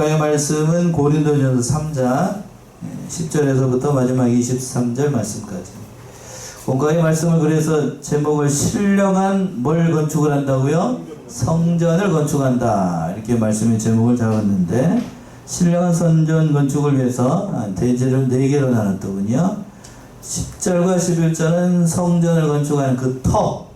본가의 말씀은 고린도전서 3장 10절에서부터 마지막 23절 말씀까지. 본가의 말씀을 그래서 제목을 신령한 뭘 건축을 한다고요? 성전을 건축한다. 이렇게 말씀의 제목을 잡았는데, 신령한 성전 건축을 위해서 대제를 4개로 나눴더군요. 10절과 11절은 성전을 건축하는 그 터.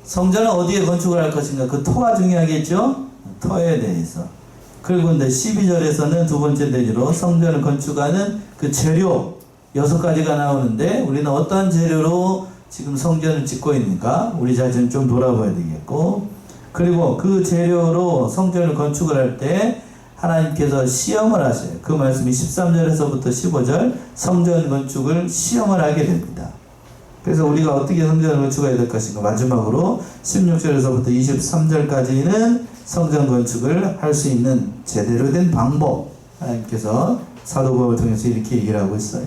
성전은 어디에 건축을 할 것인가? 그 터가 중요하겠죠? 터에 대해서. 그리고 이제 12절에서는 두 번째 대지로 성전을 건축하는 그 재료 6가지가 나오는데, 우리는 어떤 재료로 지금 성전을 짓고 있는가? 우리 자신을 좀 돌아봐야 되겠고, 그리고 그 재료로 성전을 건축을 할 때 하나님께서 시험을 하셔요. 그 말씀이 13절에서부터 15절 성전 건축을 시험을 하게 됩니다. 그래서 우리가 어떻게 성전을 건축해야 될 것인가? 마지막으로 16절에서부터 23절까지는 성전 건축을 할 수 있는 제대로 된 방법, 하나님께서 사도 바울을 통해서 이렇게 얘기를 하고 있어요.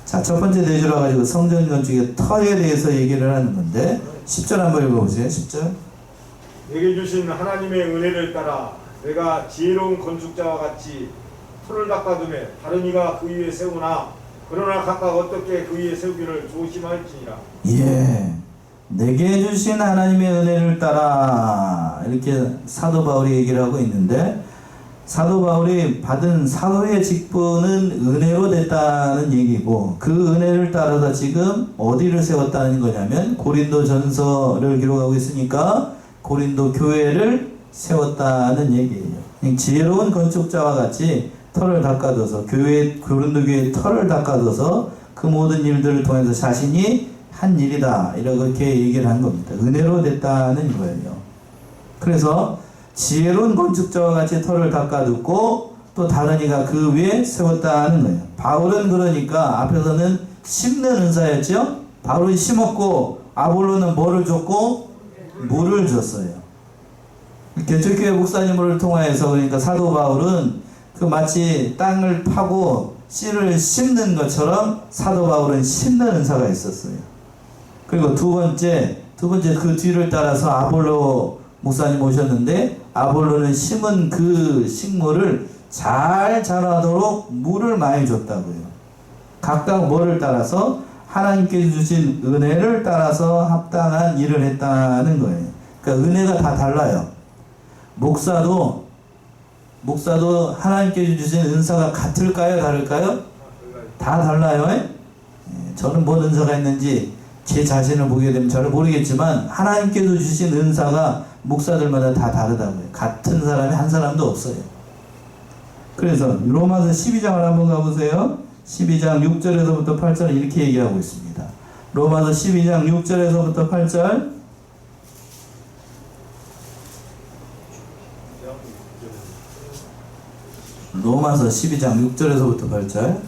자, 첫 번째 대주로 가지고 성전 건축의 터에 대해서 얘기를 하는 건데, 10절 한번 읽어보세요. 10절. 내게 주신 하나님의 은혜를 따라 내가 지혜로운 건축자와 같이 터를 닦아두매 다른 이가 그 위에 세우나 그러나 각각 어떻게 그 위에 세우기를 조심할지니라. 예, 내게 주신 하나님의 은혜를 따라, 이렇게 사도 바울이 얘기를 하고 있는데, 사도 바울이 받은 사도의 직분은 은혜로 됐다는 얘기고, 그 은혜를 따라서 지금 어디를 세웠다는 거냐면 고린도 전서를 기록하고 있으니까 고린도 교회를 세웠다는 얘기예요. 지혜로운 건축자와 같이 터를 닦아둬서, 고린도 교회의 터를 닦아둬서 그 모든 일들을 통해서 자신이 한 일이다, 이렇게 얘기를 한 겁니다. 은혜로 됐다는 거예요. 그래서 지혜로운 건축자와 같이 터를 닦아두고 또 다른 이가 그 위에 세웠다는 거예요. 바울은 그러니까 앞에서는 심는 은사였죠. 바울은 심었고 아볼로는 뭐를 줬고 물을 줬어요. 개척교회 목사님을 통하여서, 그러니까 사도 바울은 그 마치 땅을 파고 씨를 심는 것처럼 사도 바울은 심는 은사가 있었어요. 그리고 두 번째 그 뒤를 따라서 아볼로 목사님 오셨는데, 아볼로는 심은 그 식물을 잘 자라도록 물을 많이 줬다고요. 각각 뭐를 따라서? 하나님께 주신 은혜를 따라서 합당한 일을 했다는 거예요. 그러니까 은혜가 다 달라요. 목사도 하나님께 주신 은사가 같을까요? 다를까요? 다 달라요. 저는 뭔 은사가 있는지 제 자신을 보게 되면 잘 모르겠지만, 하나님께서 주신 은사가 목사들마다 다 다르다고요. 같은 사람이 한 사람도 없어요. 그래서 로마서 12장을 한번 가보세요. 12장 6절에서부터 8절 이렇게 얘기하고 있습니다. 로마서 12장 6절에서부터 8절. 로마서 12장 6절에서부터 8절.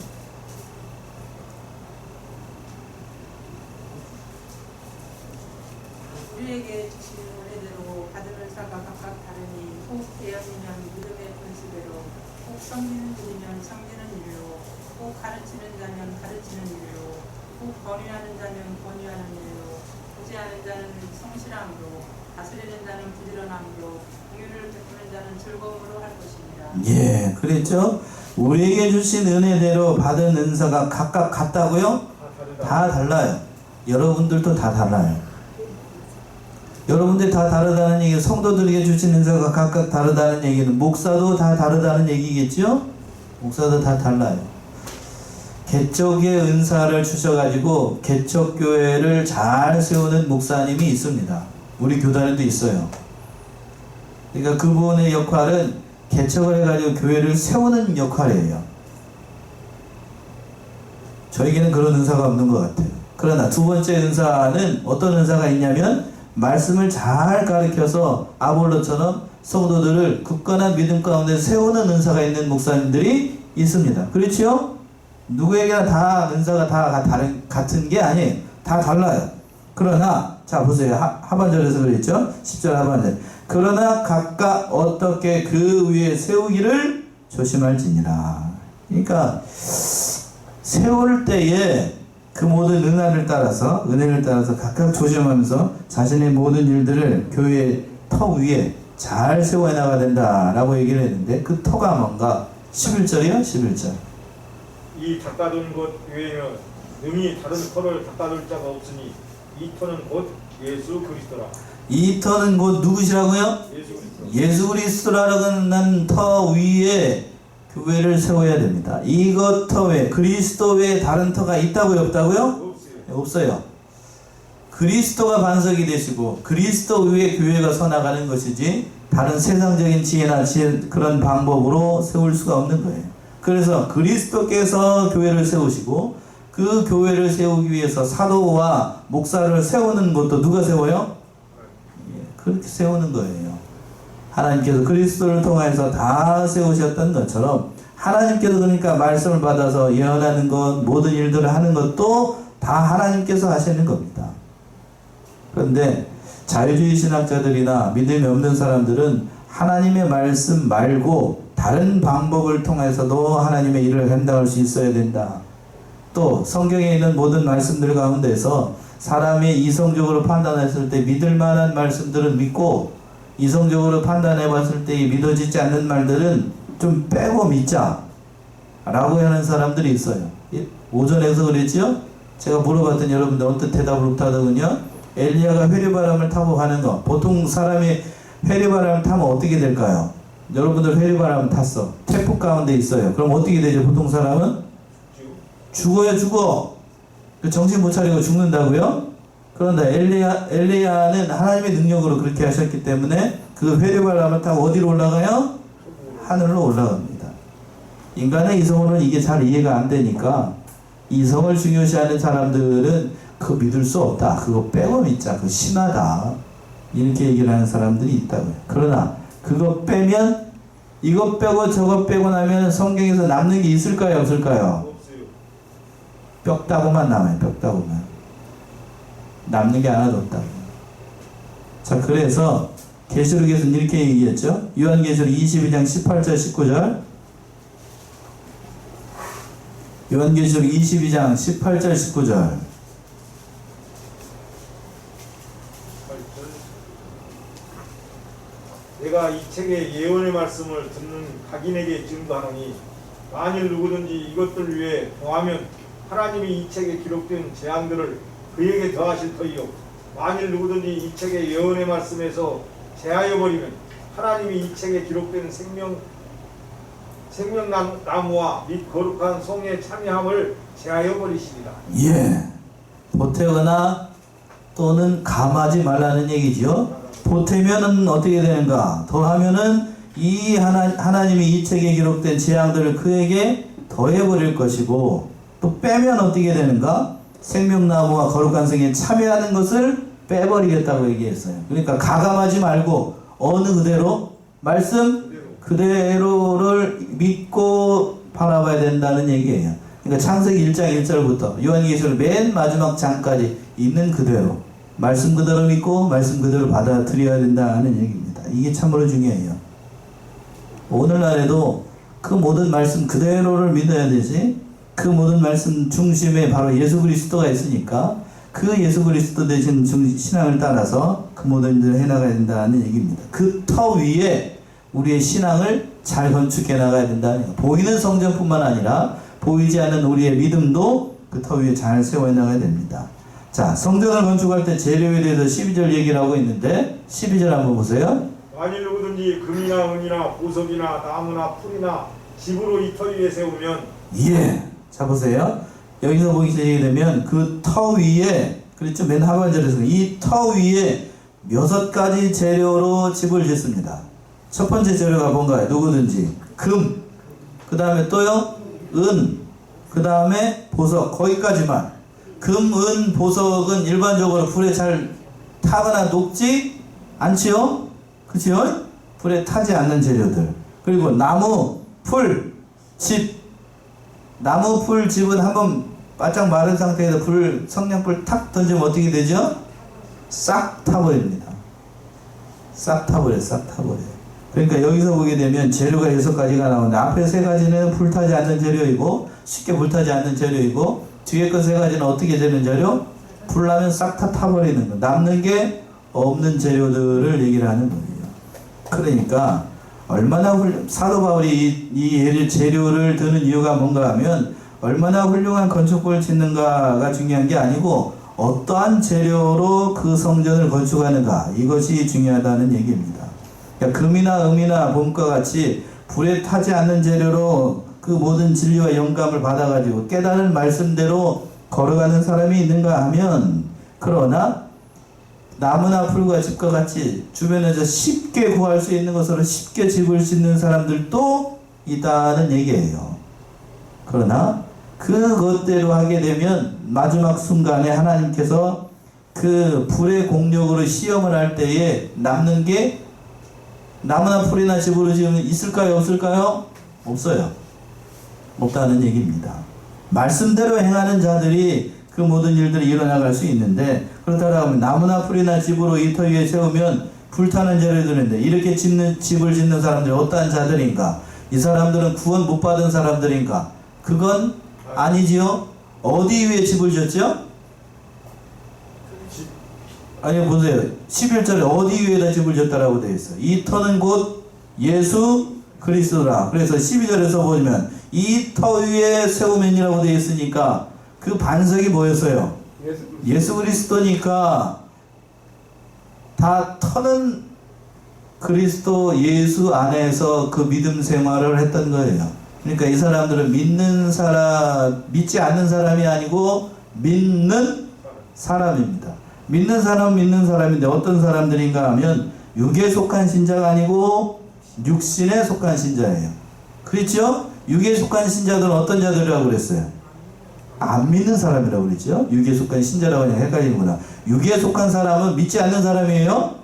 우리에게 주신 은혜대로 받은 은사가 각각 다르니, 혹 예언이면 믿음의 본시대로, 혹 섬기는 일이면 섬기는 일로, 혹 가르치는 자면 가르치는 일로, 혹 권유하는 자면 권유하는 일로, 구제하는 자는 성실함으로, 다스리는 자는 부지런함으로, 공유를 베푸는 자는 즐거움으로 할 것입니다. 예, 그랬죠? 우리에게 주신 은혜대로 받은 은사가 각각 같다고요? 다 달라요. 여러분들도 다 달라요. 여러분들이 다 다르다는 얘기는, 성도들에게 주신 은사가 각각 다르다는 얘기는 목사도 다 다르다는 얘기겠죠? 목사도 다 달라요. 개척의 은사를 주셔가지고 개척교회를 잘 세우는 목사님이 있습니다. 우리 교단에도 있어요. 그러니까 그분의 역할은 개척을 해가지고 교회를 세우는 역할이에요. 저에게는 그런 은사가 없는 것 같아요. 그러나 두 번째 은사는 어떤 은사가 있냐면, 말씀을 잘 가르쳐서 아볼로처럼 성도들을 굳건한 믿음 가운데 세우는 은사가 있는 목사님들이 있습니다. 그렇죠? 누구에게나 다 은사가 다 같은 게 아니에요. 다 달라요. 그러나 자 보세요. 하반절에서 그랬죠? 10절 하반절. 그러나 각각 어떻게 그 위에 세우기를 조심할지니라. 그러니까 세울 때에 그 모든 은혜를 따라서 각각 조심하면서 자신의 모든 일들을 교회의 터 위에 잘 세워야 나가야 된다라고 얘기를 했는데 그 터가 뭔가? 11절이요? 11절. 이 닦아둔 것 외에는 능히 다른 터를 닦아둘 자가 없으니 이 터는 곧 예수 그리스도라. 이 터는 곧 누구시라고요? 예수 그리스도. 예수 그리스도라는 터 위에 교회를 세워야 됩니다. 이것 터 외에 그리스도 외에 다른 터가 있다고요? 없다고요? 없어요. 없어요. 그리스도가 반석이 되시고 그리스도 위에 교회가 서나가는 것이지 다른 세상적인 지혜나 그런 방법으로 세울 수가 없는 거예요. 그래서 그리스도께서 교회를 세우시고 그 교회를 세우기 위해서 사도와 목사를 세우는 것도 누가 세워요? 그렇게 세우는 거예요. 하나님께서 그리스도를 통해서 다 세우셨던 것처럼 하나님께서 그러니까 말씀을 받아서 예언하는 것 모든 일들을 하는 것도 다 하나님께서 하시는 겁니다. 그런데 자유주의 신학자들이나 믿음이 없는 사람들은 하나님의 말씀 말고 다른 방법을 통해서도 하나님의 일을 감당할 수 있어야 된다. 또 성경에 있는 모든 말씀들 가운데서 사람이 이성적으로 판단했을 때 믿을 만한 말씀들은 믿고 이성적으로 판단해 봤을 때 믿어지지 않는 말들은 좀 빼고 믿자 라고 하는 사람들이 있어요. 오전에서 그랬죠? 제가 물어봤더니 여러분들 어떤 대답을 못하더군요. 엘리야가 회류바람을 타고 가는 거, 보통 사람이 회류바람을 타면 어떻게 될까요? 여러분들 회류바람 탔어. 태풍 가운데 있어요. 그럼 어떻게 되죠? 보통 사람은? 죽어요, 죽어. 정신 못 차리고 죽는다고요? 그런데 엘리야는 하나님의 능력으로 그렇게 하셨기 때문에 그 회류바람을 타고 어디로 올라가요? 하늘로 올라갑니다. 인간의 이성으로는 이게 잘 이해가 안 되니까 이성을 중요시하는 사람들은 그거 믿을 수 없다. 그거 빼고 믿자. 그거 심하다. 이렇게 얘기를 하는 사람들이 있다고요. 그러나 그거 빼면 이거 빼고 저거 빼고 나면 성경에서 남는 게 있을까요? 없을까요? 없어요. 뼈다구만 남아요. 뼈다구만. 남는 게 하나도 없다. 자, 그래서 계시록에서는 이렇게 얘기했죠. 요한계시록 22장 18절 19절. 요한계시록 22장 18절 19절. 내가 이 책의 예언의 말씀을 듣는 각인에게 증거하노니 만일 누구든지 이것들 위해 더하면 하나님이 이 책에 기록된 재앙들을 그에게 더하실 터이요 만일 누구든지 이 책의 예언의 말씀에서 제하여 버리면 하나님이 이 책에 기록된 생명나무와 및 거룩한 송의 참여함을 제하여 버리시리라. 예. 보태거나 또는 감하지 말라는 얘기죠. 보태면은 어떻게 되는가? 더하면은 이 하나님이 이 책에 기록된 재앙들을 그에게 더해버릴 것이고 또 빼면 어떻게 되는가? 생명나무와 거룩한 성에 참여하는 것을 빼버리겠다고 얘기했어요. 그러니까 가감하지 말고 어느 그대로 말씀 그대로를 믿고 바라봐야 된다는 얘기예요. 그러니까 창세기 1장 1절부터 요한계시록 맨 마지막 장까지 있는 그대로 말씀 그대로 믿고 말씀 그대로 받아들여야 된다는 얘기입니다. 이게 참으로 중요해요. 오늘날에도 그 모든 말씀 그대로를 믿어야 되지, 그 모든 말씀 중심에 바로 예수 그리스도가 있으니까 그 예수 그리스도 되신 신앙을 따라서 그 모든 일을 해나가야 된다는 얘기입니다. 그 터 위에 우리의 신앙을 잘 건축해 나가야 된다는 얘기예요. 보이는 성전뿐만 아니라 보이지 않는 우리의 믿음도 그 터 위에 잘 세워 나가야 됩니다. 자, 성전을 건축할 때 재료에 대해서 12절 얘기를 하고 있는데 12절 한번 보세요. 만일 누구든지 금이나 은이나 보석이나 나무나 풀이나 집으로 이 터 위에 세우면 예. 자, 보세요. 여기서 보시게 되면 그 터 위에, 그렇죠? 맨 하반절에서 이 터 위에 6가지 재료로 집을 짓습니다. 첫 번째 재료가 뭔가요? 누구든지 금, 그 다음에 또요 은, 그 다음에 보석. 거기까지만. 금, 은, 보석은 일반적으로 불에 잘 타거나 녹지 않지요? 그치요? 불에 타지 않는 재료들. 그리고 나무, 풀, 집. 나무, 풀, 집은 한번 바짝 마른 상태에서 성냥불 탁 던지면 어떻게 되죠? 싹 타버립니다. 싹 타버려요. 싹 타버려요. 그러니까 여기서 보게 되면 재료가 6가지가 나오는데 앞에 3가지는 불타지 않는 재료이고 쉽게 불타지 않는 재료이고 뒤에 거 3가지는 어떻게 되는 재료? 불나면 싹 다 타버리는 거. 남는 게 없는 재료들을 얘기를 하는 거예요. 그러니까 얼마나 사도 바울이 이 예를 재료를 드는 이유가 뭔가 하면 얼마나 훌륭한 건축물을 짓는가가 중요한 게 아니고 어떠한 재료로 그 성전을 건축하는가, 이것이 중요하다는 얘기입니다. 그러니까 금이나 음이나 봄과 같이 불에 타지 않는 재료로 그 모든 진리와 영감을 받아가지고 깨달은 말씀대로 걸어가는 사람이 있는가 하면, 그러나 나무나 풀과 집과 같이 주변에서 쉽게 구할 수 있는 것으로 쉽게 집을 짓는 사람들도 있다는 얘기예요. 그러나 그것대로 하게 되면 마지막 순간에 하나님께서 그 불의 공력으로 시험을 할 때에 남는 게 나무나 풀이나 집으로 지으면 있을까요? 없을까요? 없어요. 없다는 얘기입니다. 말씀대로 행하는 자들이 그 모든 일들이 일어나갈 수 있는데, 그렇다고 하면 나무나 풀이나 집으로 이 터 위에 세우면 불타는 재를 드는데, 이렇게 집을 짓는 사람들이 어떠한 자들인가? 이 사람들은 구원 못 받은 사람들인가? 그건 아니지요. 어디 위에 집을 짓죠? 아니 보세요. 11절에 어디 위에다 집을 짓다라고 되어 있어요. 이 터는 곧 예수 그리스도라. 그래서 12절에서 보면 이 터 위에 세우면이라고 되어 있으니까 그 반석이 뭐였어요? 예수 그리스도니까 다 터는 그리스도 예수 안에서 그 믿음 생활을 했던 거예요. 그러니까 이 사람들은 믿지 않는 사람이 아니고 믿는 사람입니다. 믿는 사람인데 어떤 사람들인가 하면 육에 속한 신자가 아니고 육신에 속한 신자예요. 그렇죠? 육에 속한 신자들은 어떤 자들이라고 그랬어요? 안 믿는 사람이라고 그랬죠? 육에 속한 신자라고 그냥 헷갈리는구나. 육에 속한 사람은 믿지 않는 사람이에요?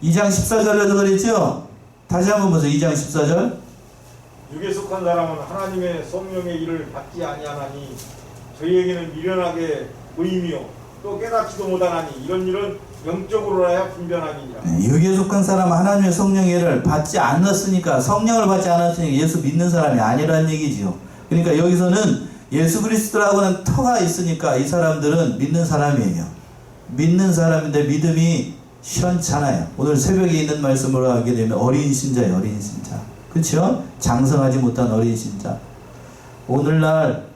2장 14절에도 그랬죠? 다시 한번 보세요. 2장 14절. 육에 속한 사람은 하나님의 성령의 일을 받지 아니하나니 저희에게는 미련하게 보이며 또 깨닫지도 못하나니 이런 일은 영적으로라야 분별함이니라. 육에 속한 사람은 하나님의 성령의 일을 받지 않았으니까, 성령을 받지 않았으니까 예수 믿는 사람이 아니라는 얘기지요. 그러니까 여기서는 예수 그리스도라고는 터가 있으니까 이 사람들은 믿는 사람이에요. 믿는 사람인데 믿음이 시원찮아요. 오늘 새벽에 있는 말씀으로 하게 되면 어린 신자예요. 어린 신자. 그렇죠? 장성하지 못한 어린 신자. 오늘날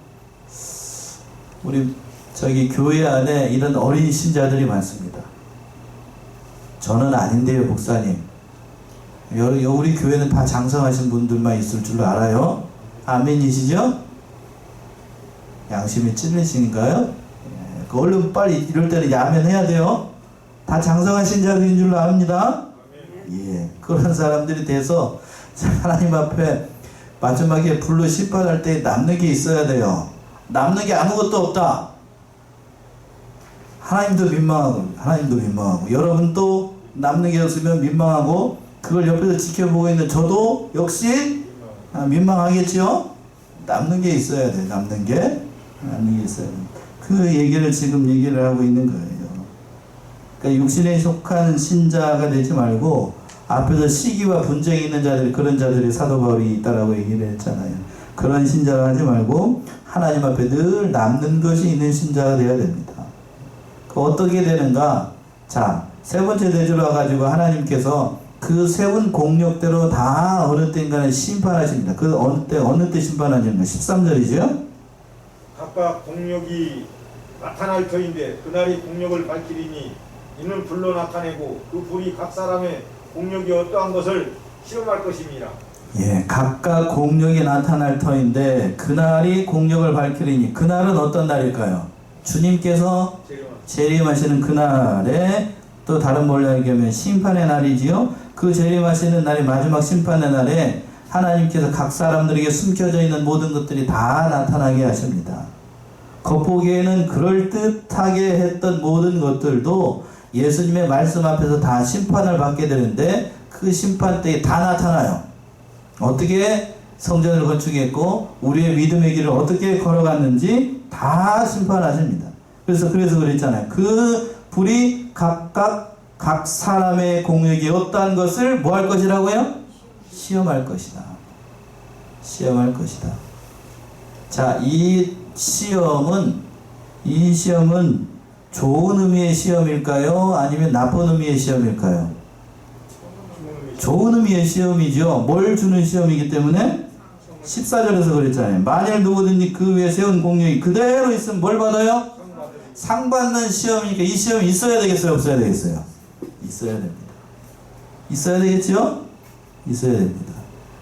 우리 교회 안에 이런 어린 신자들이 많습니다. 저는 아닌데요, 목사님. 우리 교회는 다 장성하신 분들만 있을 줄로 알아요. 아멘이시죠? 양심이 찔리신가요? 얼른 빨리 이럴 때는 야면해야 돼요. 다 장성하신 자들인 줄로 압니다. 예, 그런 사람들이 돼서 하나님 앞에 마지막에 불로 심판할 때 남는 게 있어야 돼요. 남는 게 아무것도 없다. 하나님도 민망하고 여러분도 남는 게 없으면 민망하고, 그걸 옆에서 지켜보고 있는 저도 역시 민망하겠죠. 남는 게 있어야 돼. 남는 게 있어야 돼. 그 얘기를 지금 얘기를 하고 있는 거예요. 그러니까 육신에 속한 신자가 되지 말고 앞에서 시기와 분쟁이 있는 자들, 그런 자들이 사도 바울이 있다라고 얘기를 했잖아요. 그런 신자가 하지 말고 하나님 앞에 늘 남는 것이 있는 신자가 되어야 됩니다. 어떻게 되는가? 자, 세 번째 대주로 와가지고 하나님께서 그 세운 공력대로 다 어느 때인가는 심판하십니다. 그 어느 때 심판하십니까? 13절이죠? 각각 공력이 나타날 터인데 그날이 공력을 밝히리니 이는 불로 나타내고 그 불이 각 사람의 공력이 어떠한 것을 시험할 것입니다. 예, 각각 공력이 나타날 터인데 그날이 공력을 밝히리니, 그날은 어떤 날일까요? 주님께서 재림하시는 그날에, 또 다른 말로 얘기하면 심판의 날이지요. 그 재림하시는 날이 마지막 심판의 날에 하나님께서 각 사람들에게 숨겨져 있는 모든 것들이 다 나타나게 하십니다. 겉보기에는 그럴듯하게 했던 모든 것들도 예수님의 말씀 앞에서 다 심판을 받게 되는데, 그 심판 때에 다 나타나요. 어떻게 성전을 건축했고 우리의 믿음의 길을 어떻게 걸어갔는지 다 심판하십니다. 그래서 그랬잖아요. 그 불이 각각 각 사람의 공력이 어떠한 것을 뭐 할 것이라고요? 시험할 것이다. 시험할 것이다. 자, 이 시험은 좋은 의미의 시험일까요? 아니면 나쁜 의미의 시험일까요? 좋은 의미의 시험이죠. 뭘 주는 시험이기 때문에 14절에서 그랬잖아요. 만일 누구든지 그 위에 세운 공력이 그대로 있으면 뭘 받아요? 상 받는 시험이니까 이 시험이 있어야 되겠어요? 없어야 되겠어요? 있어야 됩니다. 있어야 되겠죠? 있어야 됩니다.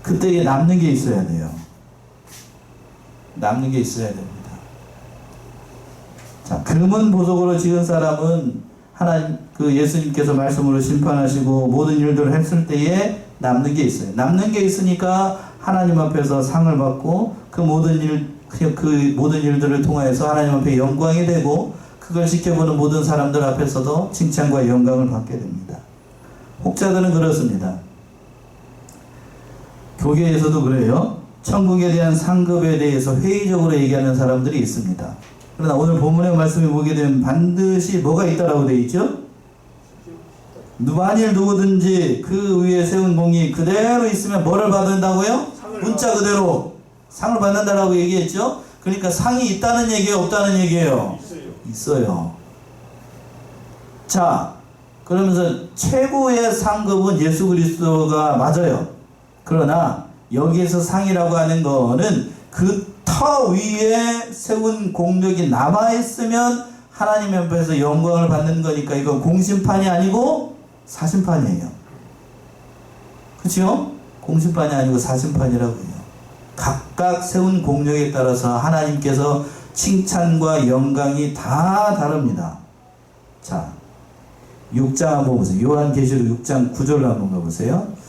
그때 남는 게 있어야 돼요. 남는 게 있어야 됩니다. 자, 금은 보석으로 지은 사람은 하나님, 그 예수님께서 말씀으로 심판하시고 모든 일들을 했을 때에 남는 게 있어요. 남는 게 있으니까 하나님 앞에서 상을 받고 그 모든 일들을 통하여서 하나님 앞에 영광이 되고 그걸 지켜보는 모든 사람들 앞에서도 칭찬과 영광을 받게 됩니다. 혹자들은 그렇습니다. 교계에서도 그래요. 천국에 대한 상급에 대해서 회의적으로 얘기하는 사람들이 있습니다. 그러나 오늘 본문의 말씀에 보게 되면 반드시 뭐가 있다라고 되어 있죠? 만일 누구든지 그 위에 세운 공이 그대로 있으면 뭐를 받는다고요? 문자 그대로 상을 받는다라고 얘기했죠? 그러니까 상이 있다는 얘기예요? 없다는 얘기예요? 있어요. 자, 그러면서 최고의 상급은 예수 그리스도가 맞아요. 그러나 여기에서 상이라고 하는 거는 그 터 위에 세운 공력이 남아있으면 하나님 앞에서 영광을 받는 거니까 이건 공심판이 아니고 사심판이에요. 그렇죠? 공심판이 아니고 사심판이라고 해요. 각각 세운 공력에 따라서 하나님께서 칭찬과 영광이 다 다릅니다. 자, 6장 한번 보세요. 요한계시록 6장 9절로 한번 가보세요.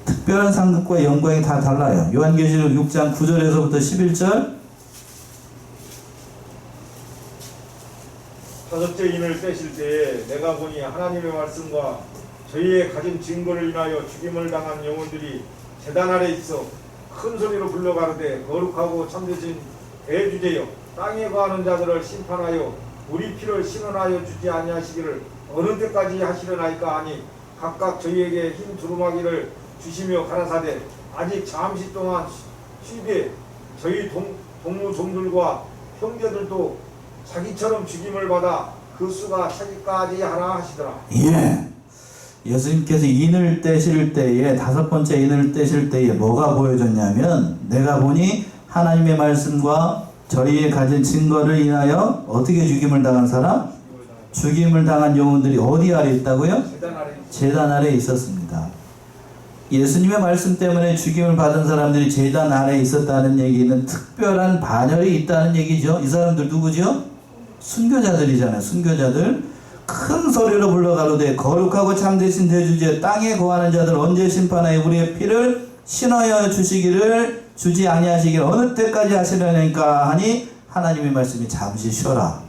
특별한 상급과 영광이 다 달라요. 요한계시록 6장 9절에서부터 11절. 다섯째 인을 떼실 때에 내가 보니 하나님의 말씀과 저희의 가진 증거를 인하여 죽임을 당한 영혼들이 제단 아래 있어 큰 소리로 불러 가르되 거룩하고 참되신 대주제여 땅에 거하는 자들을 심판하여 우리 피를 신원하여 주지 아니하시기를 어느 때까지 하시려나이까 하니 각각 저희에게 흰 두루마기를 주시며 가라사대 아직 잠시 동안 쉬되 저희 동무종들과 형제들도 자기처럼 죽임을 받아 그 수가 차기까지 하라 하시더라. 예. 예수님께서 인을 떼실 때에 다섯 번째 인을 떼실 때에 뭐가 보여졌냐면 내가 보니 하나님의 말씀과 저희의 가진 증거를 인하여 어떻게 죽임을 당한 사람? 죽임을 당한 영혼들이 어디 아래 있다고요? 제단 아래 있었습니다. 예수님의 말씀 때문에 죽임을 받은 사람들이 제단 아래 있었다는 얘기는 특별한 반열이 있다는 얘기죠. 이 사람들 누구죠? 순교자들이잖아요. 순교자들. 큰 소리로 불러가로되 거룩하고 참되신 대주제 땅에 거하는 자들 언제 심판하여 우리의 피를 신하여 주시기를 주지 아니하시기를 어느 때까지 하시려니까 하니 하나님의 말씀이 잠시 쉬어라.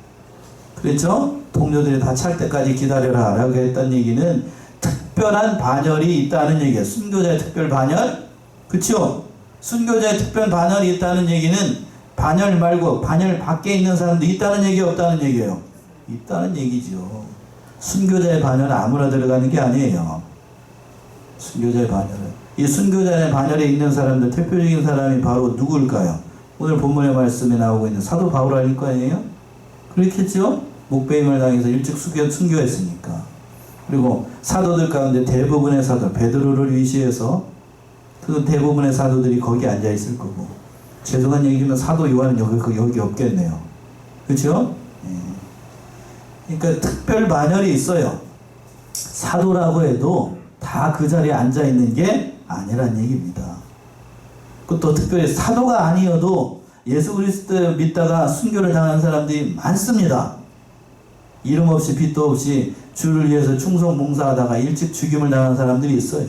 그랬죠? 동료들이 다 찰 때까지 기다려라 라고 했던 얘기는 특별한 반열이 있다는 얘기예요. 순교자의 특별 반열? 그쵸? 순교자의 특별 반열이 있다는 얘기는 반열 말고 반열 밖에 있는 사람도 있다는 얘기 없다는 얘기예요? 있다는 얘기죠. 순교자의 반열은 아무나 들어가는 게 아니에요. 순교자의 반열은. 이 순교자의 반열에 있는 사람들 대표적인 사람이 바로 누구일까요? 오늘 본문의 말씀에 나오고 있는 사도 바울 아닐 거 아니에요? 그렇겠죠? 목배임을 당해서 일찍 순교했으니까. 그리고 사도들 가운데 대부분의 사도 베드로를 위시해서 그 대부분의 사도들이 거기 앉아 있을 거고 죄송한 얘기지만 사도 요한은 여기 없겠네요. 그렇죠? 예. 그러니까 특별 반열이 있어요. 사도라고 해도 다 그 자리에 앉아 있는 게 아니란 얘기입니다. 그것도 특별히 사도가 아니어도 예수 그리스도 믿다가 순교를 당한 사람들이 많습니다. 이름 없이 빚도 없이 주를 위해서 충성 봉사하다가 일찍 죽임을 당한 사람들이 있어요.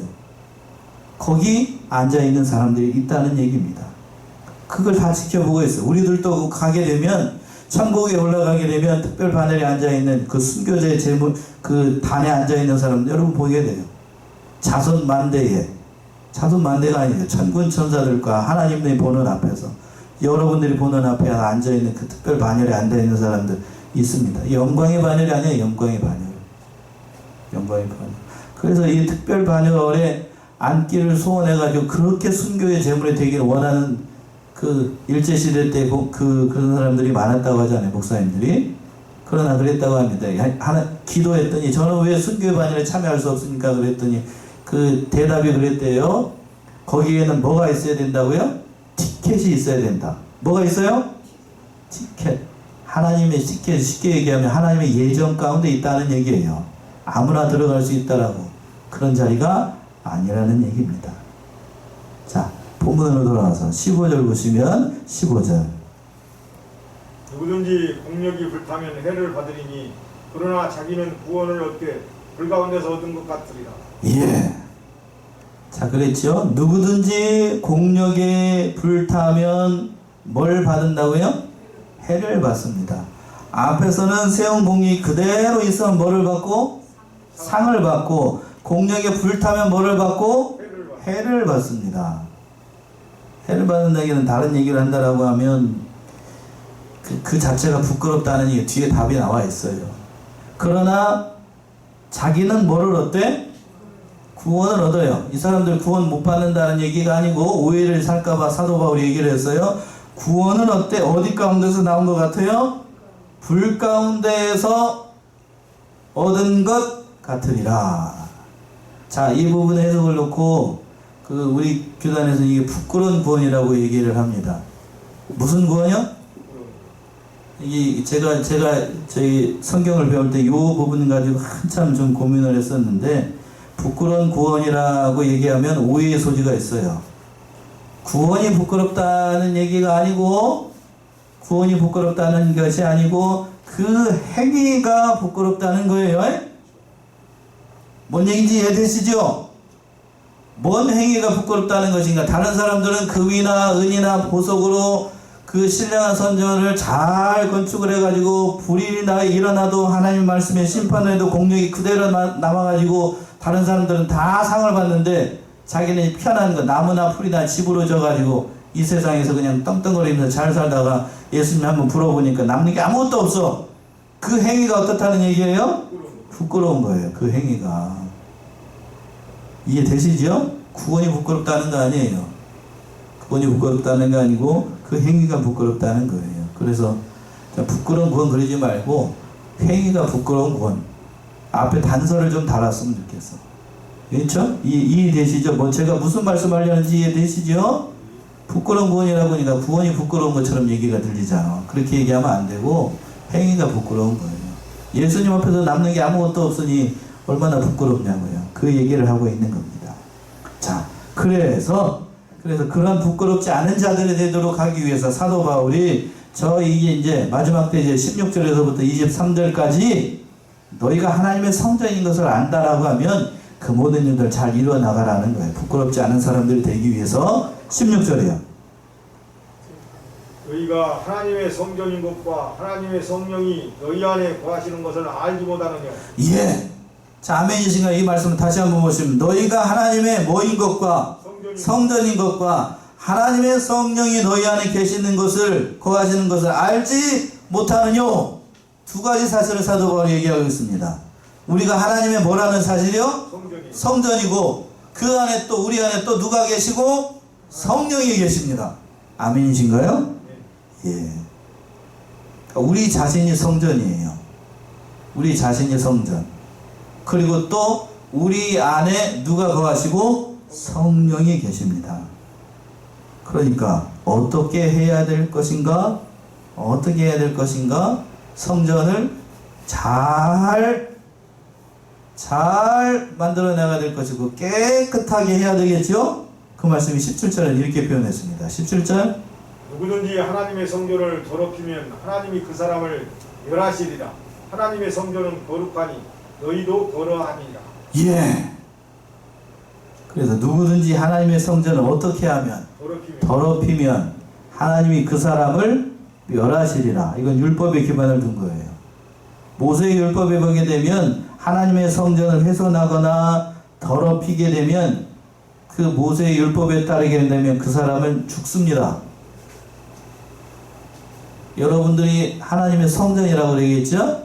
거기 앉아있는 사람들이 있다는 얘기입니다. 그걸 다 지켜보고 있어요. 우리들도 가게 되면 천국에 올라가게 되면 특별 반열에 앉아있는 그 순교자의 그 단에 앉아있는 사람들 여러분 보게 돼요. 자손 만대가 아니죠. 천군 천사들과 하나님의 보는 앞에서 여러분들이 보는 앞에 앉아있는 그 특별 반열에 앉아있는 사람들 있습니다. 영광의 반열이 아니에요. 영광의 반열. 그래서 이 특별 반열에 앉기를 소원해가지고 그렇게 순교의 제물이 되기를 원하는 그 일제시대 때 그런 사람들이 많았다고 하잖아요. 목사님들이. 그러나 그랬다고 합니다. 기도했더니 저는 왜 순교반열에 참여할 수 없습니까? 그랬더니 그 대답이 그랬대요. 거기에는 뭐가 있어야 된다고요? 티켓이 있어야 된다. 뭐가 있어요? 티켓. 하나님의 티켓, 쉽게 얘기하면 하나님의 예정 가운데 있다는 얘기예요. 아무나 들어갈 수 있다라고. 그런 자리가 아니라는 얘기입니다. 자, 본문으로 돌아와서 15절 보시면 15절. 누구든지 공력이 불타면 해를 받으리니 그러나 자기는 구원을 얻되 불 가운데서 얻은 것 같으리라. 예. 자, 그랬죠. 누구든지 공력에 불타면 뭘 받는다고요? 해를 받습니다. 앞에서는 세운 공력이 그대로 있으면 뭐를 받고? 상을 받고, 공력에 불타면 뭐를 받고? 해를 받습니다. 해를 받는다는 얘기는 다른 얘기를 한다라고 하면 그 자체가 부끄럽다는 얘기 뒤에 답이 나와 있어요. 그러나 자기는 뭐를 얻대? 구원을 얻어요. 이 사람들 구원 못 받는다는 얘기가 아니고 오해를 살까봐 사도 바울이 얘기를 했어요. 구원은 어때? 어디 가운데서 나온 것 같아요? 불 가운데에서 얻은 것 같으리라. 자, 이 부분의 해석을 놓고 우리 교단에서 이게 부끄러운 구원이라고 얘기를 합니다. 무슨 구원이요? 이게 제가 저희 성경을 배울 때 이 부분 가지고 한참 좀 고민을 했었는데, 부끄러운 구원이라고 얘기하면 오해의 소지가 있어요. 구원이 부끄럽다는 얘기가 아니고, 구원이 부끄럽다는 것이 아니고 그 행위가 부끄럽다는 거예요. 뭔 얘기인지 이해되시죠? 뭔 행위가 부끄럽다는 것인가? 다른 사람들은 금이나 은이나 보석으로 그 신령한 선전을 잘 건축을 해가지고 불이 일어나도 하나님 말씀에 심판을 해도 공력이 그대로 남아가지고 다른 사람들은 다 상을 받는데, 자기는 편한 거 나무나 풀이나 집으로 져가지고 이 세상에서 그냥 떵떵거리면서 잘 살다가 예수님 한번 불어보니까 남는 게 아무것도 없어. 그 행위가 어떻다는 얘기예요? 부끄러운 거예요. 그 행위가. 이해되시죠? 구원이 부끄럽다는 거 아니에요. 구원이 부끄럽다는 거 아니고 그 행위가 부끄럽다는 거예요. 그래서 부끄러운 구원 그러지 말고 행위가 부끄러운 구원. 앞에 단서를 좀 달았으면 좋겠어. 그렇죠? 이해되시죠? 뭐 제가 무슨 말씀하려는지 이해되시죠? 부끄러운 구원이라고 하니까 구원이 부끄러운 것처럼 얘기가 들리잖아. 그렇게 얘기하면 안 되고 행위가 부끄러운 거예요. 예수님 앞에서 남는 게 아무것도 없으니 얼마나 부끄럽냐고요. 그 얘기를 하고 있는 겁니다. 자, 그래서 그런 부끄럽지 않은 자들이 되도록 하기 위해서 사도 바울이 이게 이제 마지막 때 이제 16절에서부터 23절까지 너희가 하나님의 성전인 것을 안다라고 하면 그 모든 일들 잘 이루어나가라는 거예요. 부끄럽지 않은 사람들이 되기 위해서. 16절이요. 너희가 하나님의 성전인 것과 하나님의 성령이 너희 안에 거하시는 것을 알지 못하느냐. 예. 자, 아멘이신가? 이 말씀을 다시 한번 보시면, 너희가 하나님의 뭐인 것과 성전인 것과 하나님의 성령이 너희 안에 계시는 것을, 거하시는 것을 알지 못하느냐. 두 가지 사실을 사도 바울이 얘기하고 있습니다. 우리가 하나님의 뭐라는 사실이요? 성전이고, 그 안에 또 우리 안에 또 누가 계시고? 성령이 계십니다. 아멘이신가요? 예. 우리 자신이 성전이에요. 우리 자신이 성전. 그리고 또 우리 안에 누가 거하시고? 성령이 계십니다. 그러니까 어떻게 해야 될 것인가? 어떻게 해야 될 것인가? 성전을 잘 만들어 나가야 될 것이고 깨끗하게 해야 되겠죠? 그 말씀이 17절에 이렇게 표현했습니다. 17절. 누구든지 하나님의 성전을 더럽히면 하나님이 그 사람을 멸하시리라. 하나님의 성전은 거룩하니 너희도 더러하니라. 예. 그래서 누구든지 하나님의 성전을 어떻게 하면? 더럽히면 하나님이 그 사람을 멸하시리라. 이건 율법에 기반을 둔 거예요. 모세의 율법에 보게 되면 하나님의 성전을 훼손하거나 더럽히게 되면, 그 모세의 율법에 따르게 되면 그 사람은 죽습니다. 여러분들이 하나님의 성전이라고 얘기했죠?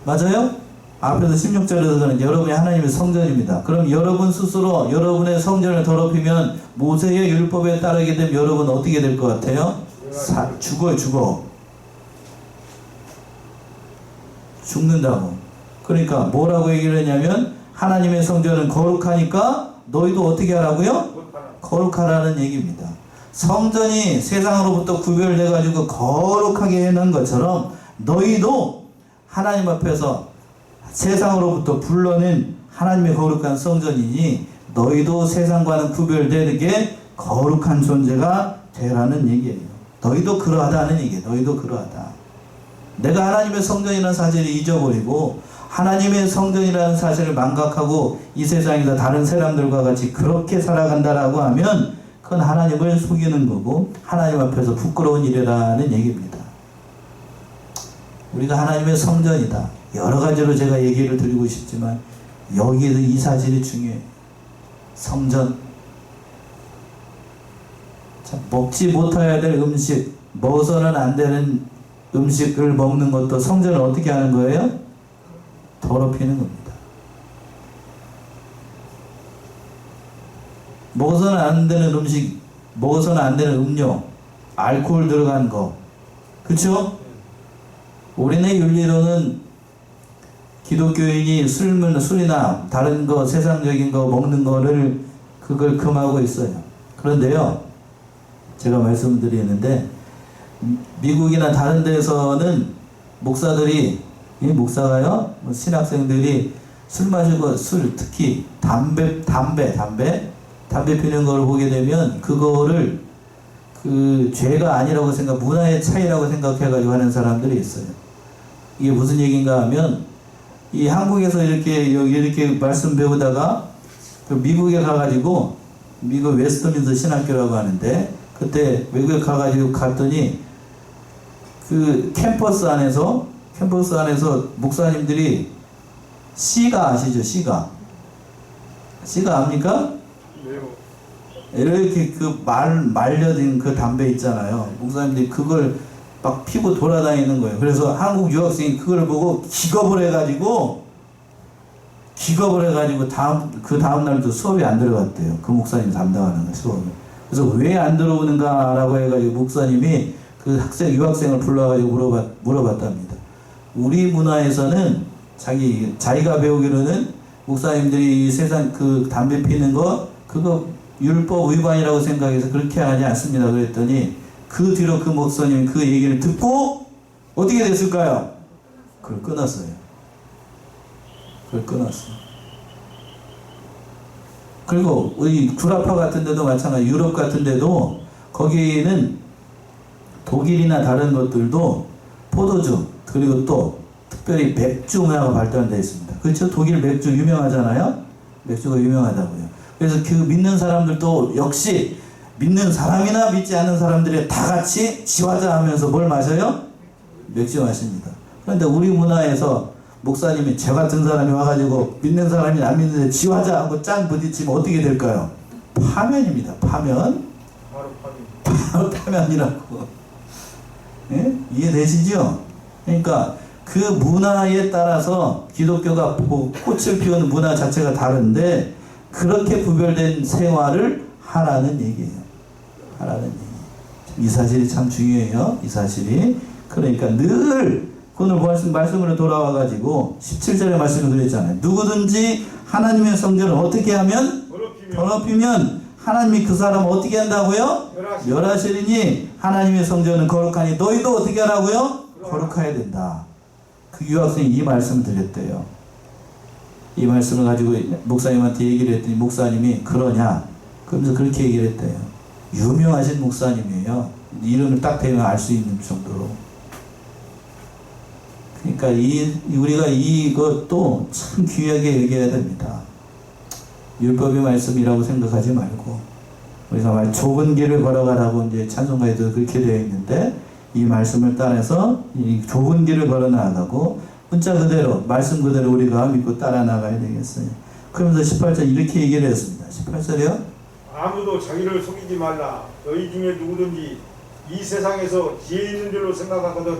맞아요? 앞에서 16절에서는 여러분이 하나님의 성전입니다. 그럼 여러분 스스로 여러분의 성전을 더럽히면, 모세의 율법에 따르게 되면 여러분 어떻게 될 것 같아요? 죽어요, 죽어. 죽는다고. 그러니까 뭐라고 얘기를 했냐면 하나님의 성전은 거룩하니까 너희도 어떻게 하라고요? 거룩하라는 얘기입니다. 성전이 세상으로부터 구별돼 가지고 거룩하게 해놓은 것처럼 너희도 하나님 앞에서 세상으로부터 불러낸 하나님의 거룩한 성전이니 너희도 세상과는 구별되게 거룩한 존재가 되라는 얘기예요. 너희도 그러하다는 얘기예요. 너희도 그러하다. 내가 하나님의 성전이라는 사실을 잊어버리고 하나님의 성전이라는 사실을 망각하고 이 세상에서 다른 사람들과 같이 그렇게 살아간다라고 하면 그건 하나님을 속이는 거고 하나님 앞에서 부끄러운 일이라는 얘기입니다. 우리가 하나님의 성전이다. 여러 가지로 제가 얘기를 드리고 싶지만 여기에서 이 사실이 중요해요. 성전. 자, 먹지 못해야 될 음식, 먹어서는 안 되는 음식을 먹는 것도 성전을 어떻게 하는 거예요? 더럽히는 겁니다. 먹어서는 안 되는 음식, 먹어서는 안 되는 음료, 알코올 들어간 거. 그쵸? 우리네 윤리로는 기독교인이 술이나 다른 거, 세상적인 거 먹는 거를 그걸 금하고 있어요. 그런데요, 제가 말씀드리는데, 미국이나 다른 데서는 목사들이, 이 목사가요, 신학생들이 술 마시고 특히 담배 피는 걸 보게 되면 그거를 그 죄가 아니라고 문화의 차이라고 생각해가지고 하는 사람들이 있어요. 이게 무슨 얘기인가 하면 이 한국에서 이렇게 말씀 배우다가 그 미국에 가가지고 미국 웨스트민스터 신학교라고 하는데 그때 외국에 가가지고 갔더니 그 캠퍼스 안에서 목사님들이 시가 아시죠? 시가 압니까? 이렇게 그 말려진 그 담배 있잖아요. 목사님들이 그걸 막 피고 돌아다니는 거예요. 그래서 한국 유학생이 그걸 보고 기겁을 해가지고 그 다음 날도 수업이 안 들어갔대요. 그 목사님 담당하는 거 수업을. 그래서 왜 안 들어오는가라고 해가지고 목사님이 그 유학생을 불러가지고 물어봤답니다. 우리 문화에서는 자기가 배우기로는 목사님들이 이 세상 그 담배 피는 거 그거 율법 위반이라고 생각해서 그렇게 하지 않습니다. 그랬더니 그 뒤로 그 목사님이 그 얘기를 듣고 어떻게 됐을까요? 그걸 끊었어요. 그리고 우리 구라파 같은 데도 마찬가지, 유럽 같은 데도 거기는 독일이나 다른 것들도 포도주 그리고 또 특별히 맥주 문화가 발달되어 있습니다. 그렇죠? 독일 맥주 유명하잖아요. 맥주가 유명하다고요. 그래서 그 믿는 사람들도 역시 믿는 사람이나 믿지 않는 사람들이 다 같이 지화자 하면서 뭘 마셔요? 맥주 마십니다. 그런데 우리 문화에서 목사님이 저 같은 사람이 와가지고 믿는 사람이 안 믿는데 지화자 하고 짱 부딪히면 어떻게 될까요? 파면입니다. 파면. 바로 파면이라고. 예? 이해되시죠? 그러니까 그 문화에 따라서 기독교가 꽃을 피우는 문화 자체가 다른데 그렇게 구별된 생활을 하라는 얘기예요. 이 사실이 참 중요해요. 이 사실이. 그러니까 늘 오늘 말씀으로 돌아와가지고 17절의 말씀을 드렸잖아요. 누구든지 하나님의 성전을 어떻게 하면? 더럽히면 하나님이 그 사람을 어떻게 한다고요? 멸하시리니 하나님의 성전은 거룩하니 너희도 어떻게 하라고요? 거룩해야 된다. 그 유학생이 이 말씀을 드렸대요. 이 말씀을 가지고 목사님한테 얘기를 했더니 목사님이 그러냐? 그러면서 그렇게 얘기를 했대요. 유명하신 목사님이에요. 이름을 딱 대면 알 수 있는 정도로. 그러니까 우리가 이것도 참 귀하게 얘기해야 됩니다. 율법의 말씀이라고 생각하지 말고 우리가 좁은 길을 걸어가라고 이제 찬송가에도 그렇게 되어 있는데 이 말씀을 따라서 이 좁은 길을 걸어 나가고 문자 그대로 말씀 그대로 우리가 믿고 따라 나가야 되겠어요. 그러면서 18절 이렇게 얘기를 했습니다. 18절이요. 아무도 자기를 속이지 말라. 너희 중에 누구든지 이 세상에서 지혜 있는 줄로 생각하거든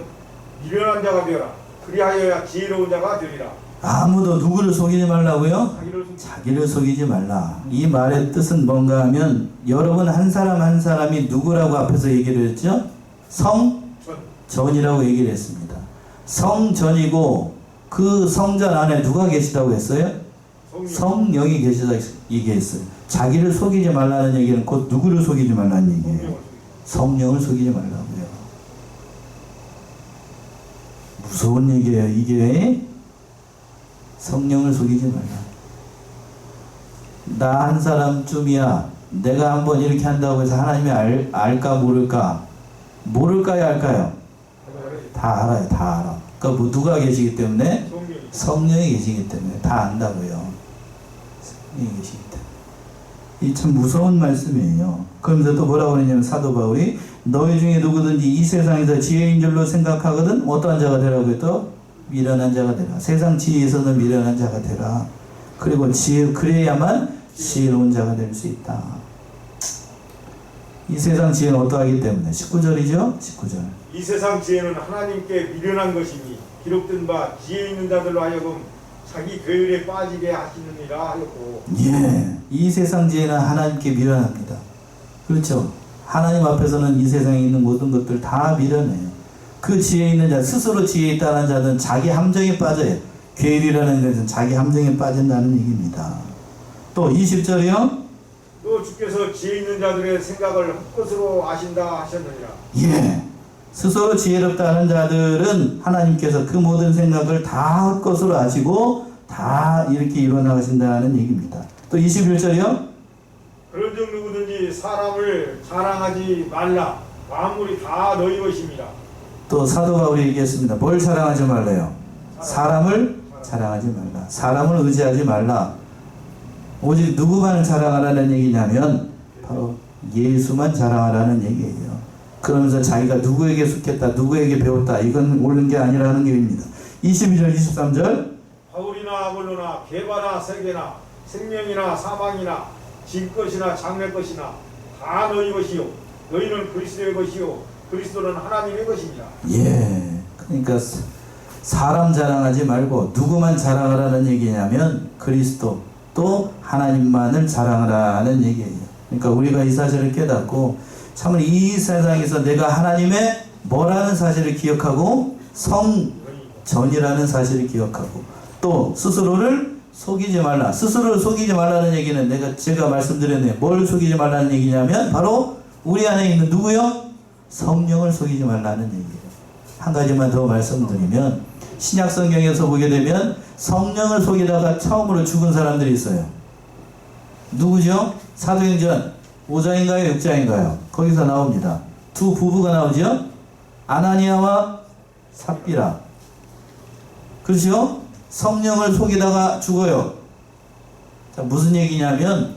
미련한 자가 되어라. 그리하여야 지혜로운 자가 되리라. 아무도 누구를 속이지 말라고요? 자기를 속이지 말라. 이 말의 뜻은 뭔가 하면 여러분 한 사람 한 사람이 누구라고 앞에서 얘기를 했죠? 성전이라고 얘기를 했습니다. 성전이고 그 성전 안에 누가 계시다고 했어요? 성령이 계시다 얘기했어요. 자기를 속이지 말라는 얘기는 곧 누구를 속이지 말라는 얘기예요. 성령을 속이지 말라고요. 무서운 얘기예요. 이게 성령을 속이지 말라. 나 한 사람쯤이야. 내가 한번 이렇게 한다고 해서 하나님이 알까 모를까? 모를까요, 알까요? 다 알아요. 다 알아. 그러니까 뭐 누가 계시기 때문에? 성령이 계시기 때문에 다 안다고요. 성령이 계시기 때문에. 이 참 무서운 말씀이에요. 그러면서 또 뭐라고 그러냐면 사도 바울이 너희 중에 누구든지 이 세상에서 지혜인 줄로 생각하거든 어떠한 자가 되라고 또 미련한 자가 되라. 세상 지혜에서는 미련한 자가 되라. 그리고 그래야만 지혜로운 자가 될 수 있다. 이 세상 지혜는 어떠하기 때문에 19절이죠? 19절. 이 세상 지혜는 하나님께 미련한 것이니 기록된 바 지혜 있는 자들로 하여금 자기 괴율에 빠지게 하시느니라 하였고. 예, 이 세상 지혜는 하나님께 미련합니다. 그렇죠? 하나님 앞에서는 이 세상에 있는 모든 것들 다 미련해요. 그 지혜 있는 자, 스스로 지혜 있다는 자는 자기 함정에 빠져요. 괴율이라는 것은 자기 함정에 빠진다는 얘기입니다. 또 20절이요? 또 주께서 지혜 있는 자들의 생각을 헛것으로 아신다 하셨느니라. 예. 스스로 지혜롭다 하는 자들은 하나님께서 그 모든 생각을 다 헛것으로 아시고 다 이렇게 이뤄나가신다는 얘기입니다. 또 21절이요? 그런즉 누구든지 사람을 자랑하지 말라. 만물이 다 너희 것입니다. 또 사도 바울이 얘기했습니다. 뭘 자랑하지 말래요? 사람을 자랑하지 말라. 사람을 의지하지 말라. 오직 누구만을 자랑하라는 얘기냐면 바로 예수만 자랑하라는 얘기예요. 그러면서 자기가 누구에게 속했다, 누구에게 배웠다, 이건 옳은 게 아니라는 얘기입니다. 22절, 23절. 바울이나 아볼로나 개바나 세계나 생명이나 사망이나 질 것이나 장래 것이나 다 너희 것이요 너희는 그리스도의 것이요 그리스도는 하나님의 것입니다. 예, 그러니까 사람 자랑하지 말고 누구만 자랑하라는 얘기냐면 그리스도 또 하나님만을 자랑하라는 얘기예요. 그러니까 우리가 이 사실을 깨닫고 참으로 이 세상에서 내가 하나님의 뭐라는 사실을 기억하고 성전이라는 사실을 기억하고 또 스스로를 속이지 말라. 스스로를 속이지 말라는 얘기는 제가 말씀드렸네요. 뭘 속이지 말라는 얘기냐면 바로 우리 안에 있는 누구요? 성령을 속이지 말라는 얘기예요. 한 가지만 더 말씀드리면 신약 성경에서 보게 되면 성령을 속이다가 처음으로 죽은 사람들이 있어요. 누구죠? 사도행전 5장인가요? 6장인가요? 거기서 나옵니다. 두 부부가 나오죠? 아나니아와 삽비라. 그렇죠? 성령을 속이다가 죽어요. 자, 무슨 얘기냐면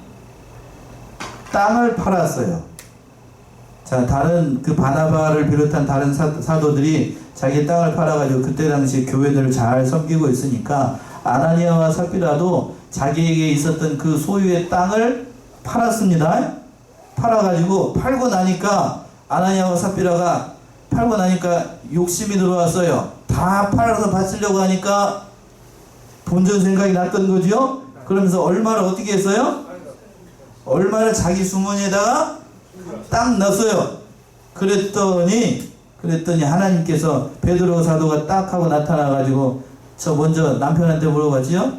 땅을 팔았어요. 자, 다른 그 바나바를 비롯한 다른 사도들이 자기 땅을 팔아가지고 그때 당시 교회들을 잘 섬기고 있으니까 아나니아와 삽비라도 자기에게 있었던 그 소유의 땅을 팔았습니다. 팔아가지고 팔고 나니까 아나니아와 삽비라가 팔고 나니까 욕심이 들어왔어요. 다 팔아서 바치려고 하니까 본전 생각이 났던 거죠. 그러면서 얼마를 어떻게 했어요? 얼마를 자기 주머니에다가 딱 넣었어요. 그랬더니 하나님께서 베드로 사도가 딱 하고 나타나가지고 저 먼저 남편한테 물어봤지요.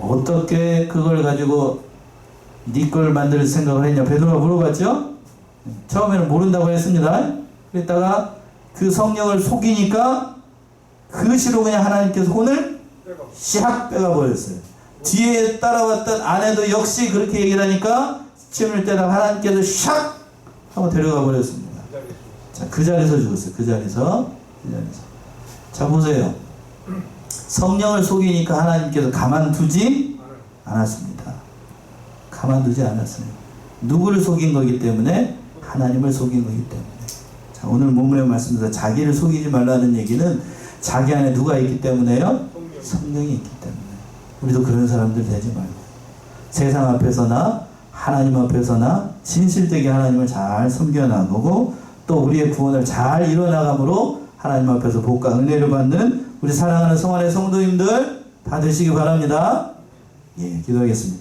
어떻게 그걸 가지고 네 걸 만들 생각을 했냐 베드로가 물어봤죠. 처음에는 모른다고 했습니다. 그랬다가 그 성령을 속이니까 그 시로 그냥 하나님께서 혼을 샥 빼가버렸어요. 뒤에 따라왔던 아내도 역시 그렇게 얘기를 하니까 침을 때다가 하나님께서 샥 하고 데려가 버렸습니다. 자, 그 자리에서 죽었어요. 그 자리에서. 자, 보세요. 성령을 속이니까 하나님께서 가만두지 않았습니다. 가만두지 않았어요. 누구를 속인 거기 때문에? 하나님을 속인 거기 때문에. 자, 오늘 본문의 말씀에서 자기를 속이지 말라는 얘기는 자기 안에 누가 있기 때문에요? 성령이 있기 때문에. 우리도 그런 사람들 되지 말고 세상 앞에서나 하나님 앞에서나 진실되게 하나님을 잘 섬겨나가고 또 우리의 구원을 잘 이뤄나감으로 하나님 앞에서 복과 은혜를 받는 우리 사랑하는 성안의 성도님들 다 되시기 바랍니다. 예, 기도하겠습니다.